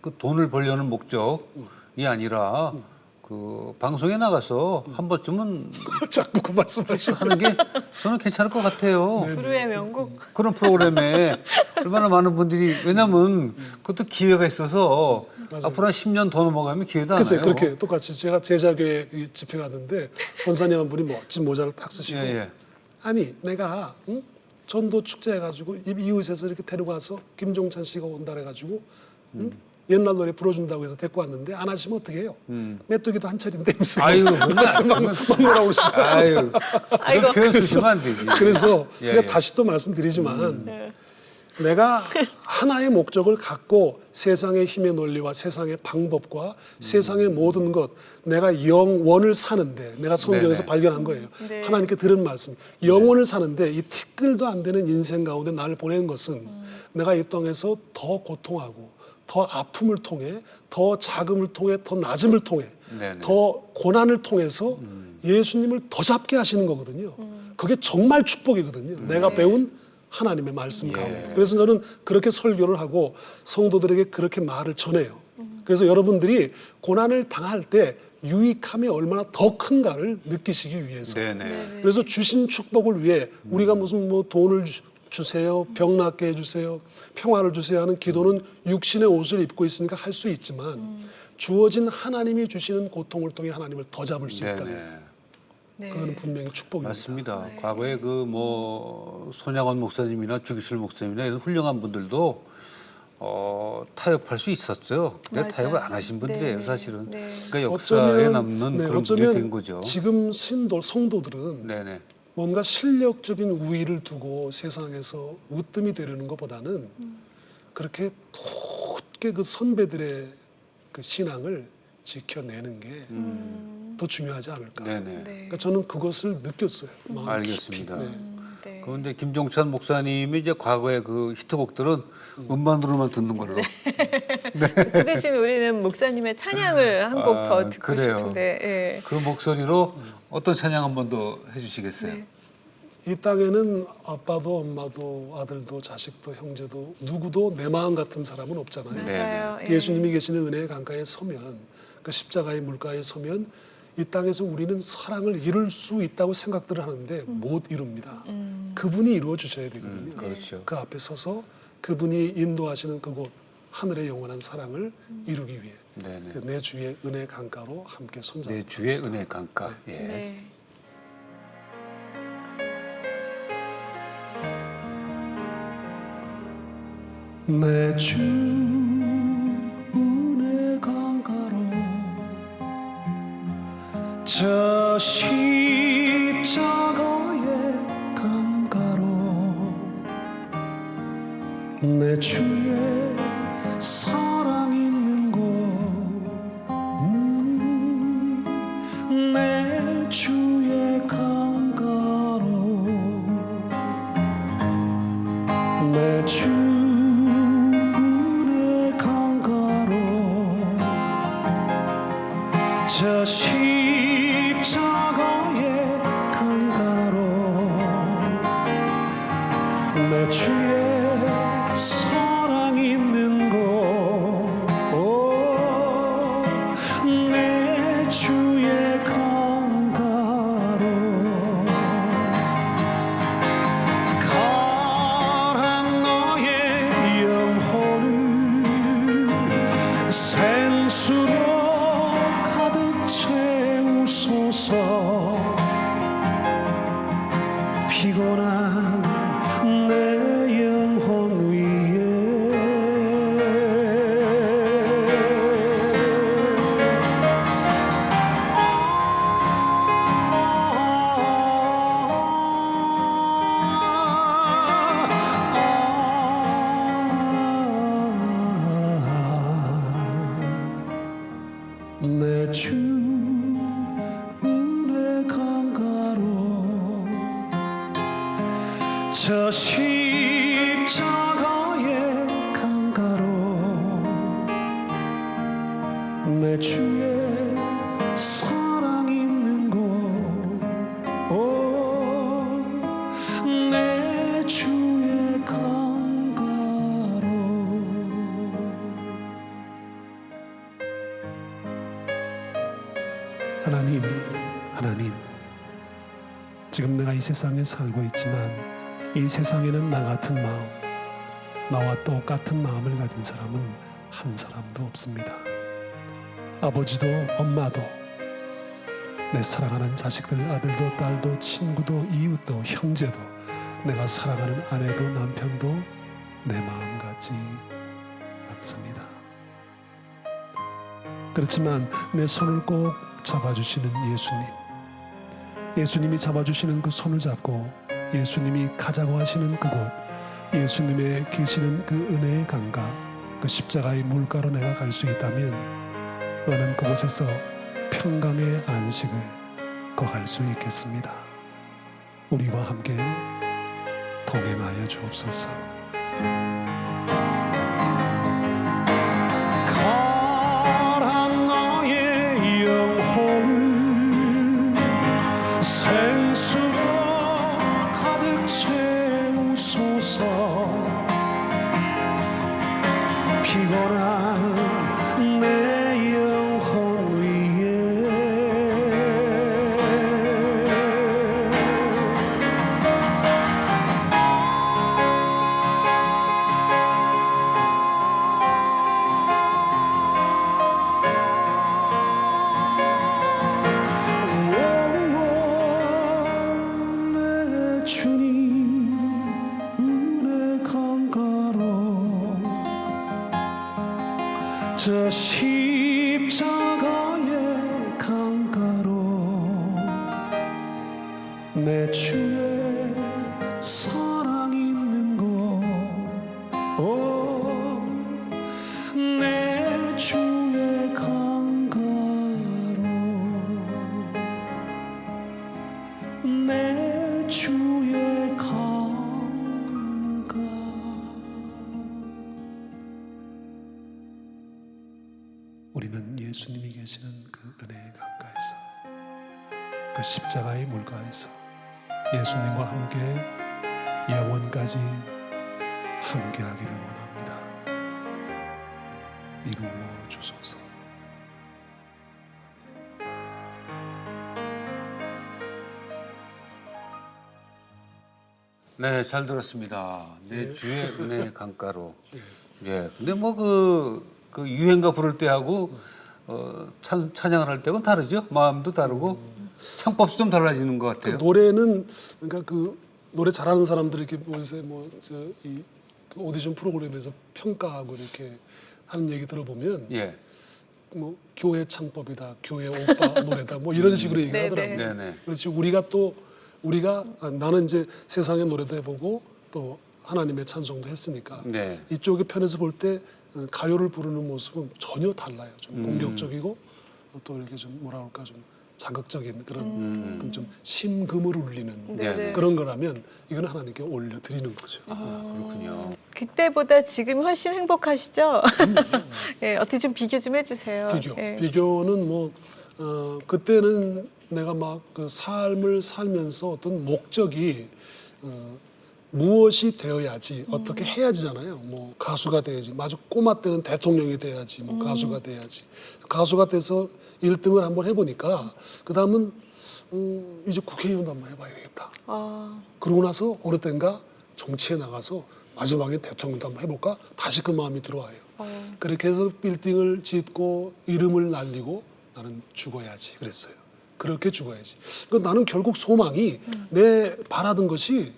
Speaker 1: 그 돈을 벌려는 목적이 아니라 그 방송에 나가서 한 번쯤은
Speaker 5: 자꾸 그 말씀하시고
Speaker 1: 하는 게 저는 괜찮을 것 같아요.
Speaker 2: 불후의 명곡?
Speaker 1: 그런 프로그램에 얼마나 많은 분들이 왜냐면 그것도 기회가 있어서
Speaker 5: 맞아요.
Speaker 1: 앞으로 한 10년 더 넘어가면 기회도 안
Speaker 5: 글쎄
Speaker 1: 와요.
Speaker 5: 그렇게 똑같이 제가 제자교회 집회 갔는데 권사님 한 분이 멋진 모자를 탁 쓰시고
Speaker 1: 예.
Speaker 5: 아니 내가 전도 축제 해가지고 이웃에서 이렇게 데려가서 김종찬 씨가 온다 해가지고 옛날 노래 불러준다고 해서 데리고 왔는데 안 하시면 어떻게 해요? 메뚜기도 한 차례인데 무슨
Speaker 1: 아유,
Speaker 5: 막 뭐라고 하시더라고요.
Speaker 1: 아유, 그런 표현 쓰시면 안 되지.
Speaker 5: 그래서
Speaker 1: 예,
Speaker 5: 제가
Speaker 1: 예.
Speaker 5: 다시 또 말씀드리지만 내가 하나의 목적을 갖고 세상의 힘의 논리와 세상의 방법과 세상의 모든 것 내가 영원을 사는데 내가 성경에서
Speaker 1: 네네.
Speaker 5: 발견한 거예요.
Speaker 2: 네.
Speaker 5: 하나님께 들은 말씀. 영원을 사는데 이 티끌도 안 되는 인생 가운데 나를 보낸 것은 내가 이 땅에서 더 고통하고 더 아픔을 통해 더 자금을 통해 더 낮음을 통해
Speaker 1: 네네.
Speaker 5: 더 고난을 통해서 예수님을 더 잡게 하시는 거거든요. 그게 정말 축복이거든요. 내가 배운 하나님의 말씀 가운데. 그래서 저는 그렇게 설교를 하고 성도들에게 그렇게 말을 전해요. 그래서 여러분들이 고난을 당할 때 유익함이 얼마나 더 큰가를 느끼시기 위해서.
Speaker 1: 네네.
Speaker 5: 그래서 주신 축복을 위해 우리가 무슨 뭐 돈을 주세요, 병 낫게 해주세요, 평화를 주세요 하는 기도는 육신의 옷을 입고 있으니까 할 수 있지만 주어진 하나님이 주시는 고통을 통해 하나님을 더 잡을 수 있다.
Speaker 1: 네네.
Speaker 2: 네.
Speaker 5: 그거는 분명히 축복입니다.
Speaker 1: 맞습니다. 과거에 그 뭐 손양원 목사님이나 주기실 목사님이나 이런 훌륭한 분들도 타협할 수 있었어요. 근데
Speaker 2: 맞아요.
Speaker 1: 타협을 안 하신 분들이에요,
Speaker 2: 네.
Speaker 1: 사실은.
Speaker 2: 네.
Speaker 1: 그러니까 역사에 남는 그런 분이 된 거죠.
Speaker 5: 지금 성도들은
Speaker 1: 네네.
Speaker 5: 뭔가 실력적인 우위를 두고 세상에서 으뜸이 되려는 것보다는 그렇게 굳게 그 선배들의 그 신앙을 지켜내는 게 더 중요하지 않을까.
Speaker 1: 네네.
Speaker 2: 네.
Speaker 5: 그러니까 저는 그것을 느꼈어요. 마음
Speaker 1: 알겠습니다.
Speaker 5: 깊이. 네.
Speaker 2: 네.
Speaker 1: 그런데 김종찬 목사님이 이제 과거의 그 히트곡들은 음반으로만 듣는 걸로.
Speaker 2: 그 대신 우리는 목사님의 찬양을 한 곡 더
Speaker 1: 아,
Speaker 2: 듣고
Speaker 1: 그래요.
Speaker 2: 싶은데. 예.
Speaker 1: 그 목소리로 어떤 찬양 한 번 더 해주시겠어요?
Speaker 2: 네.
Speaker 5: 이 땅에는 아빠도 엄마도 아들도 자식도 형제도 누구도 내 마음 같은 사람은 없잖아요.
Speaker 1: 네.
Speaker 2: 맞아요. 예.
Speaker 5: 예수님이 계시는 은혜의 강가에 서면 그 십자가의 물가에 서면 이 땅에서 우리는 사랑을 이룰 수 있다고 생각들을 하는데 못 이룹니다. 그분이 이루어 주셔야 되거든요.
Speaker 1: 그렇죠.
Speaker 5: 그 앞에 서서 그분이 인도하시는 그곳 하늘의 영원한 사랑을 이루기 위해
Speaker 1: 네네.
Speaker 5: 그 내 주의 은혜 강가로 함께 손잡고
Speaker 1: 내 주의 은혜 강가. 예.
Speaker 2: 네.
Speaker 5: 내 주 은혜 강가로 저 십자가의 강가로 내 주의 사랑 있는 곳 내 주의 강가로 내 주 은혜 강가로 저 십자가의 강가로 내 주의 사랑 있는 곳 내 주의 강가로 가란 너의 영혼을 생수로 가득 채우소서 피곤한 내 영혼 위에 내 주 은혜 강가로 저 십자가의 강가로 내 주의 사랑 있는 곳 내 주의 강가로 하나님, 지금 내가 이 세상에 살고 있지만 이 세상에는 나 같은 마음, 나와 똑같은 마음을 가진 사람은 한 사람도 없습니다. 아버지도 엄마도 내 사랑하는 자식들, 아들도 딸도 친구도 이웃도 형제도 내가 사랑하는 아내도 남편도 내 마음 같지 않습니다. 그렇지만 내 손을 꼭 잡아주시는 예수님이 잡아주시는 그 손을 잡고 예수님이 가자고 하시는 그곳, 예수님의 계시는 그 은혜의 강가, 그 십자가의 물가로 내가 갈 수 있다면 나는 그곳에서 평강의 안식을 거할 수 있겠습니다. 우리와 함께 동행하여 주옵소서. 가란 나의 영혼을 생수로 가득 채우소서. 피곤한 내 영혼 위에 내 주님 은혜 강가로 저 십자가의 강가로
Speaker 4: 내 주의 사랑 있는 곳내 주의 강가로 내 주의 강가 우리는 예수님이 계시는 그 은혜의 강가에서 그 십자가의 물가에서 예수님과 함께 영원까지 함께하기를 원합니다. 이루어 주소서.
Speaker 1: 네, 잘 들었습니다. 내 주의 은혜의 강가로. 예. 근데 뭐 그 유행가 부를 때하고 찬양을 할 때하고는 다르죠. 마음도 다르고 창법도 좀 달라지는 것
Speaker 5: 그
Speaker 1: 같아요.
Speaker 5: 노래는 그러니까 그 노래 잘하는 사람들 이렇게 요새 뭐저이 그 오디션 프로그램에서 평가하고 이렇게 하는 얘기 들어보면
Speaker 1: 예.
Speaker 5: 뭐 교회 창법이다, 교회 오빠 노래다, 뭐 이런 식으로 얘기를 하더라고요.
Speaker 1: 네네.
Speaker 5: 그래서 우리가 나는 이제 세상의 노래도 해보고 또 하나님의 찬송도 했으니까
Speaker 1: 네.
Speaker 5: 이쪽의 편에서 볼 때 가요를 부르는 모습은 전혀 달라요. 좀 공격적이고 또 이렇게 좀 뭐라 그럴까 좀 자극적인 그런 어떤 좀 심금을 울리는
Speaker 1: 네네.
Speaker 5: 그런 거라면 이건 하나님께 올려드리는 거죠.
Speaker 1: 그렇군요.
Speaker 2: 그때보다 지금 훨씬 행복하시죠? 예, 어떻게 좀 비교 좀 해주세요. 예.
Speaker 5: 비교는 뭐 그때는 내가 막 그 삶을 살면서 어떤 목적이 무엇이 되어야지 어떻게 해야지잖아요. 뭐 가수가 돼야지. 마주 꼬마 때는 대통령이 돼야지. 뭐 가수가 돼야지. 가수가 돼서 1등을 한번 해보니까 그 다음은 이제 국회의원도 한번 해봐야 되겠다. 그러고 나서 어느 땐가 정치에 나가서 마지막에 대통령도 한번 해볼까? 다시 그 마음이 들어와요. 그렇게 해서 빌딩을 짓고 이름을 날리고 나는 죽어야지 그랬어요. 그렇게 죽어야지. 그러니까 나는 결국 소망이 내 바라던 것이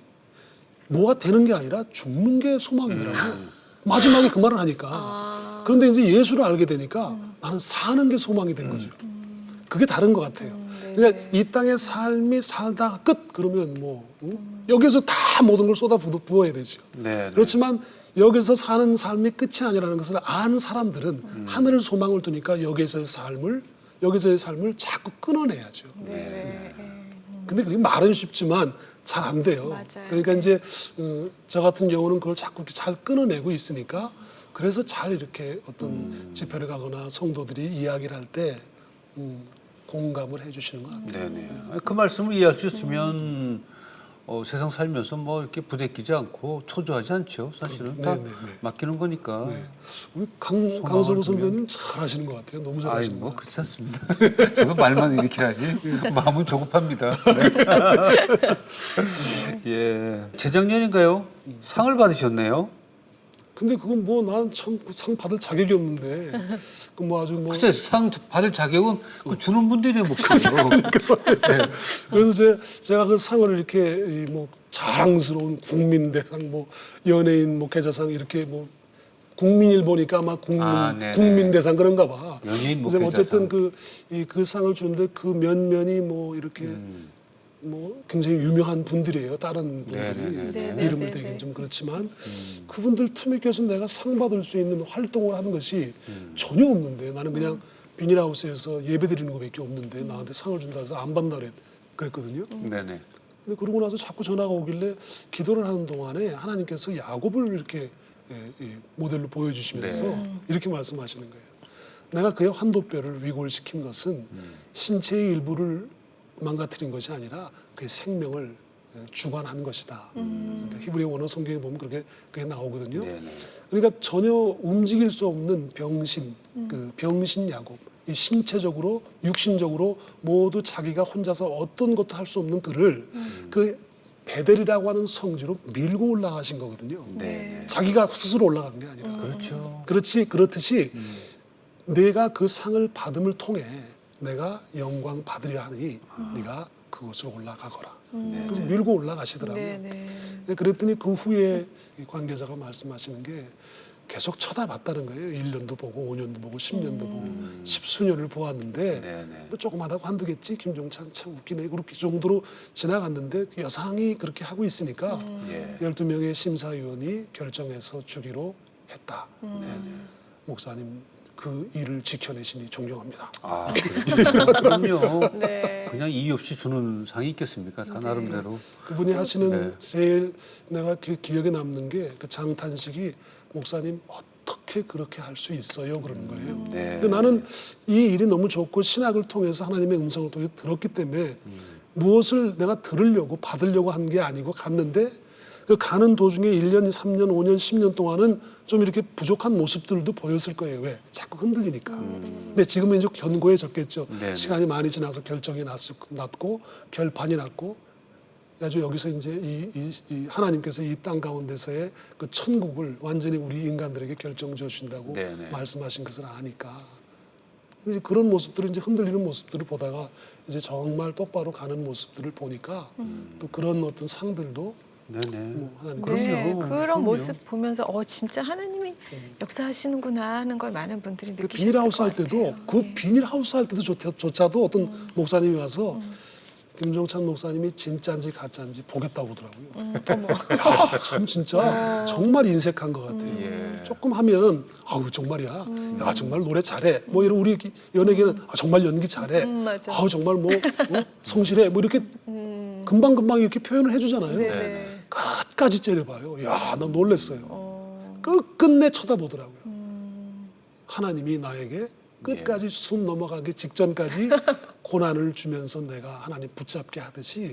Speaker 5: 뭐가 되는 게 아니라 죽는 게 소망이더라고요. 마지막에 그 말을 하니까. 그런데 이제 예수를 알게 되니까 나는 사는 게 소망이 된 거죠. 그게 다른 것 같아요. 그러니까 이 땅의 삶이 살다가 끝 그러면 뭐 여기서 다 모든 걸 쏟아 부어야 되죠.
Speaker 1: 네.
Speaker 5: 그렇지만 여기서 사는 삶이 끝이 아니라는 것을 아는 사람들은 하늘을 소망을 두니까 여기서의 삶을 자꾸 끊어내야죠. 근데 그게 말은 쉽지만 잘 안 돼요.
Speaker 2: 맞아요.
Speaker 5: 그러니까 이제 저 같은 경우는 그걸 자꾸 이렇게 잘 끊어내고 있으니까 그래서 잘 이렇게 어떤 집회를 가거나 성도들이 이야기를 할 때 공감을 해주시는 것 같아요.
Speaker 1: 네네. 그 말씀을 이해할 수 있으면 세상 살면서 뭐 이렇게 부대끼지 않고 초조하지 않죠. 사실은 다
Speaker 5: 네네네.
Speaker 1: 맡기는 거니까.
Speaker 5: 우리 강서구 선배님 잘 하시는 것 같아요. 너무 잘
Speaker 1: 아이
Speaker 5: 하시는
Speaker 1: 뭐
Speaker 5: 것 같아요.
Speaker 1: 그렇지 않습니다. 저도 말만 이렇게 하지 마음은 조급합니다. 네. 예, 재작년인가요? 상을 받으셨네요.
Speaker 5: 근데 그건 뭐 난 참 상 받을 자격이 없는데 그 뭐 아주 뭐
Speaker 1: 글쎄 상 받을 자격은 그 주는 분들이 몫이죠.
Speaker 5: 그래서 제가 그 상을 이렇게 뭐 자랑스러운 국민대상, 뭐 연예인 뭐 계좌상 이렇게 뭐 국민일 보니까 아마
Speaker 1: 네네.
Speaker 5: 국민대상 그런가 봐.
Speaker 1: 연예인
Speaker 5: 그래서
Speaker 1: 목회자상.
Speaker 5: 어쨌든 그 상을 주는데 그 면면이 뭐 이렇게 뭐 굉장히 유명한 분들이에요. 다른 분들이
Speaker 1: 네네네네.
Speaker 5: 이름을 대긴 좀 그렇지만 그분들 틈에 껴서 내가 상 받을 수 있는 활동을 하는 것이 전혀 없는데 나는 그냥 비닐하우스에서 예배 드리는 것밖에 없는데 나한테 상을 준다 해서 안 받는다 그랬거든요.
Speaker 1: 네네.
Speaker 5: 근데 그러고 나서 자꾸 전화가 오길래 기도를 하는 동안에 하나님께서 야곱을 이렇게 모델로 보여주시면서 이렇게 말씀하시는 거예요. 내가 그의 환도뼈를 위골시킨 것은 신체의 일부를 망가뜨린 것이 아니라 그의 생명을 주관한 것이다. 그러니까 히브리 원어 성경에 보면 그게 나오거든요.
Speaker 1: 네네.
Speaker 5: 그러니까 전혀 움직일 수 없는 병신, 그 병신 야곱, 이 신체적으로 육신적으로 모두 자기가 혼자서 어떤 것도 할 수 없는 그를 그 베델이라고 하는 성지로 밀고 올라가신 거거든요.
Speaker 1: 네네.
Speaker 5: 자기가 스스로 올라간 게 아니라.
Speaker 1: 그렇죠.
Speaker 5: 그렇듯이 내가 그 상을 받음을 통해 내가 영광 받으려 하니 네가 그곳으로 올라가거라. 그래서 밀고 올라가시더라고요.
Speaker 2: 네네.
Speaker 5: 그랬더니 그 후에 이 관계자가 말씀하시는 게 계속 쳐다봤다는 거예요. 1년도 보고 5년도 보고 10년도 보고 10수년을 보았는데
Speaker 1: 네네.
Speaker 5: 뭐 조그만 하고 한두 개지 김종찬 참 웃기네 그렇게 정도로 지나갔는데 여상이 그렇게 하고 있으니까
Speaker 1: 예.
Speaker 5: 12명의 심사위원이 결정해서 주기로 했다. 네. 목사님 그 일을 지켜내시니 존경합니다.
Speaker 1: 아, 그럼요.
Speaker 2: 네.
Speaker 1: 그냥 이유 없이 주는 상이 있겠습니까? 다 나름대로.
Speaker 5: 그분이 하시는
Speaker 1: 네.
Speaker 5: 제일 내가 그 기억에 남는 게 그 장탄식이 목사님 어떻게 그렇게 할 수 있어요? 그러는 거예요.
Speaker 1: 네.
Speaker 5: 근데 나는 이 일이 너무 좋고 신학을 통해서 하나님의 음성을 통해서 들었기 때문에 무엇을 내가 들으려고 받으려고 한 게 아니고 갔는데 그 가는 도중에 1년, 3년, 5년, 10년 동안은 좀 이렇게 부족한 모습들도 보였을 거예요. 왜? 자꾸 흔들리니까. 근데 지금은 이제 견고해졌겠죠.
Speaker 1: 네네.
Speaker 5: 시간이 많이 지나서 결정이 났고 결판이 났고 아주 여기서 이제 이 하나님께서 이 땅 가운데서의 그 천국을 완전히 우리 인간들에게 결정 지어주신다고
Speaker 1: 네네.
Speaker 5: 말씀하신 것을 아니까 이제 그런 모습들을 이제 흔들리는 모습들을 보다가 이제 정말 똑바로 가는 모습들을 보니까 또 그런 어떤 상들도
Speaker 1: 네네.
Speaker 5: 뭐 하나님
Speaker 2: 네, 그런
Speaker 1: 그럼요.
Speaker 2: 모습 보면서 진짜 하나님이 역사하시는구나 하는 걸 많은 분들이
Speaker 5: 그
Speaker 2: 느끼셨을
Speaker 5: 비닐하우스
Speaker 2: 것
Speaker 5: 할 때도
Speaker 2: 같아요.
Speaker 5: 그 비닐하우스 할 때도 조차도 어떤 목사님이 와서 김종찬 목사님이 진짜인지 가짜인지 보겠다고 그러더라고요.
Speaker 2: 어머.
Speaker 5: 야, 참 진짜 정말 인색한 것 같아요.
Speaker 1: 예.
Speaker 5: 조금 하면 아우 정말이야. 야 정말 노래 잘해. 뭐 이런 우리 연예계는 정말 연기 잘해.
Speaker 2: 맞아.
Speaker 5: 아우 정말 뭐 성실해. 뭐 이렇게 금방 이렇게 표현을 해주잖아요.
Speaker 2: 네네.
Speaker 5: 끝까지 째려봐요. 야, 나 놀랬어요. 끝끝내 쳐다보더라고요. 하나님이 나에게 끝까지 숨 넘어가기 직전까지 고난을 주면서 내가 하나님 붙잡게 하듯이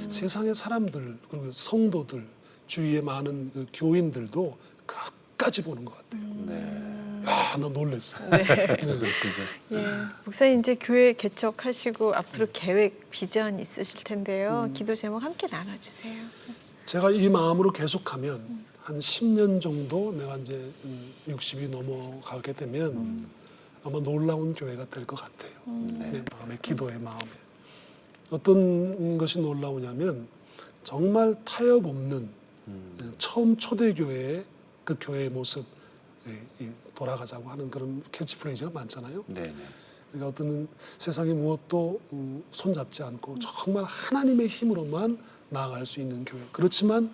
Speaker 5: 세상의 사람들 그리고 성도들 주위의 많은 그 교인들도 끝까지 보는 것 같아요. 야, 나 놀랬어요.
Speaker 2: 예, 목사님 이제 교회 개척하시고 앞으로 계획, 비전 있으실 텐데요. 기도 제목 함께 나눠주세요.
Speaker 5: 제가 이 마음으로 계속하면 한 10년 정도 내가 이제 60이 넘어가게 되면 아마 놀라운 교회가 될 것 같아요. 내 마음에, 기도의 마음에. 어떤 것이 놀라우냐면 정말 타협 없는 처음 초대교회의 그 교회의 모습 돌아가자고 하는 그런 캐치프레이즈가 많잖아요.
Speaker 1: 네네.
Speaker 5: 그러니까 어떤 세상의 무엇도 손잡지 않고 정말 하나님의 힘으로만 나아갈 수 있는 교회. 그렇지만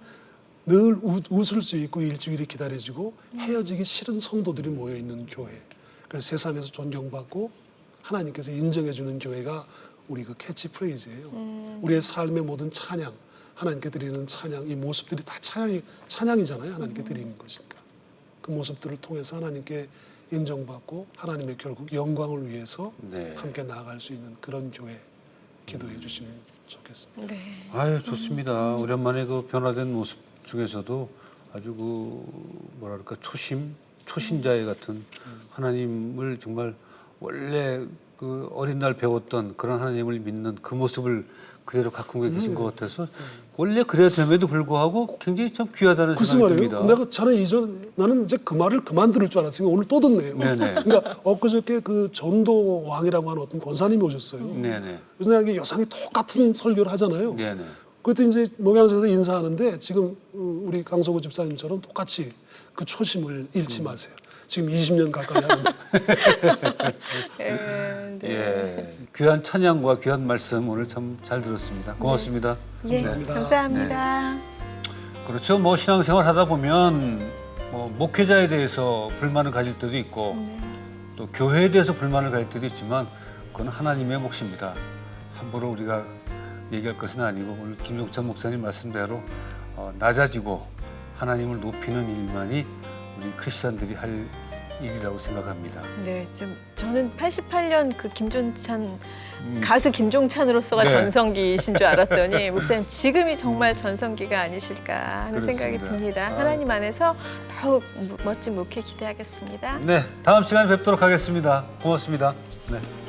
Speaker 5: 늘 웃을 수 있고 일주일이 기다려지고 헤어지기 싫은 성도들이 모여있는 교회. 그래서 세상에서 존경받고 하나님께서 인정해주는 교회가 우리 그 캐치프레이즈예요. 우리의 삶의 모든 찬양, 하나님께 드리는 찬양, 이 모습들이 다 찬양이잖아요. 하나님께 드리는 것이니까. 그 모습들을 통해서 하나님께 인정받고 하나님의 결국 영광을 위해서
Speaker 1: 네.
Speaker 5: 함께 나아갈 수 있는 그런 교회 기도해 주시면 좋겠습니다.
Speaker 2: 네.
Speaker 1: 아유 좋습니다. 오랜만에 그 변화된 모습 중에서도 아주 그 뭐랄까 초신자의 같은 하나님을 정말 원래 그 어린 날 배웠던 그런 하나님을 믿는 그 모습을 그대로 갖고 계신 것 같아서 원래 그래야 됨에도 불구하고 굉장히 참 귀하다는
Speaker 5: 글쎄
Speaker 1: 생각이
Speaker 5: 말이에요.
Speaker 1: 듭니다.
Speaker 5: 나는 이제 그 말을 그만 들을 줄 알았으니 오늘 또 듣네요.
Speaker 1: 네네.
Speaker 5: 그러니까 엊그저께 그 전도 왕이라고 하는 어떤 권사님이 오셨어요.
Speaker 1: 네네.
Speaker 5: 그래서 내가 이게 여상이 똑같은 설교를 하잖아요.
Speaker 1: 네네.
Speaker 5: 그것도 이제 목양석에서 인사하는데 지금 우리 강소구 집사님처럼 똑같이 그 초심을 잃지 마세요. 지금 20년 가까이 하는데.
Speaker 2: 네.
Speaker 1: 예. 귀한 찬양과 귀한 말씀 오늘 참 잘 들었습니다. 고맙습니다.
Speaker 2: 예,
Speaker 5: 감사합니다.
Speaker 2: 감사합니다.
Speaker 1: 그렇죠. 뭐 신앙생활 하다 보면 뭐 목회자에 대해서 불만을 가질 때도 있고 또 교회에 대해서 불만을 가질 때도 있지만 그건 하나님의 몫입니다. 함부로 우리가 얘기할 것은 아니고 오늘 김종찬 목사님 말씀대로 낮아지고 하나님을 높이는 일만이 우리 크리스찬들이 할 일이라고 생각합니다.
Speaker 2: 네, 저는 88년 그 김종찬 가수 김종찬으로서가
Speaker 1: 네.
Speaker 2: 전성기이신 줄 알았더니 목사님 지금이 정말 전성기가 아니실까 하는 생각이
Speaker 1: 그렇습니다.
Speaker 2: 듭니다.
Speaker 1: 아.
Speaker 2: 하나님 안에서 더욱 멋진 목회 기대하겠습니다.
Speaker 1: 네, 다음 시간에 뵙도록 하겠습니다. 고맙습니다. 네.